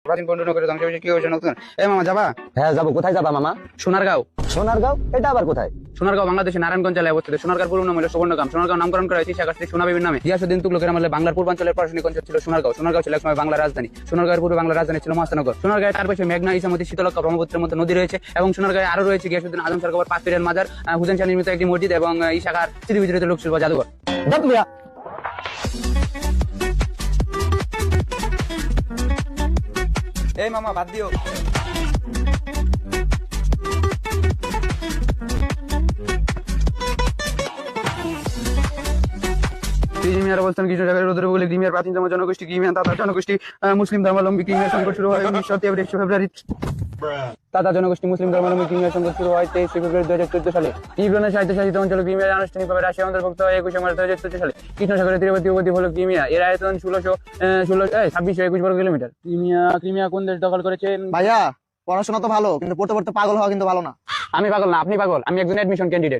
প্রাচীন পণ্ডনগরের ধ্বংস হয়েছে কি হয়েছে নতুন? মামা যাবা? হ্যাঁ যাবো। কোথায় যাবা মামা? সোনারগাঁও। সোনারগাঁও? এটা আবার কোথায়? সোনারগাঁও বাংলাদেশের নারায়ণগঞ্জ জেলায় অবস্থিত। সোনারগাঁও পূর্ব নাম হলো সুবর্ণগ্রাম। সোনারগাঁও নামকরণ করা হয়েছে শেখ শ্রী সোনাবিবির নামে। গিয়াসউদ্দিন তুগলকের আমলে বাংলার পূর্বাঞ্চলের প্রশাসনিক অঞ্চল ছিল সোনারগাঁও। সোনারগাঁও ছিল একসময় বাংলার রাজধানী। সোনারগাঁওয়ের পূর্বে বাংলার রাজধানী ছিল মহাস্থানগর। সোনারগাঁয়ের চারপাশে মেঘনা, ইসামতি, শীতলক্ষ্যা, ব্রহ্মপুত্রের মধ্যে নদী রয়েছে এবং সোনারগাঁয়ে আরো রয়েছে গিয়াসউদ্দিন আজম সরকার পাঁচ পীরের মাজার, হুসেন শাহ নির্মিত একটি মসজিদ এবং এই শাখার স্মৃতিবিজড়িত লোকশিল্প জাদুঘর। এই মামা বাদ দিও। ক্রিমিয়ার অবস্থান কৃষ্ণসাগরের উত্তর উপকূলে। ক্রিমিয়ার প্রাচীনতম জনগোষ্ঠী ক্রিমিয়ান তাতার জনগোষ্ঠী মুসলিম ধর্মাবলম্বী। ক্রিমিয়ার সংকট শুরু হয় 1923 ফেব্রুয়ারি। তাতার জনগোষ্ঠী মুসলিম ধর্মাবলম্বী। ক্রিমিয়ার সংকট শুরু হয় 23 ফেব্রুয়ারি 2014 সালে। ইউক্রেনের স্বায়ত্তশাসিত অঞ্চল ক্রিমিয়ার আনুষ্ঠানিকভাবে রাশিয়া অন্তর্ভুক্ত হয় 21 মার্চ 2014 সালে। কৃষ্ণসাগরের তীরবর্তী উপদ্বীপ হলো ক্রিমিয়া। এর আয়তন 2621 বর্গ কিলোমিটার। ক্রিমিয়া কোন দেশ দখল করেছে? ভাইয়া পড়াশোনা তো ভালো, কিন্তু পড়তে পড়তে পাগল হওয়া কিন্তু ভালো না। আমি পাগল না, আপনি পাগল। আমি একজন অ্যাডমিশন ক্যান্ডিডেট।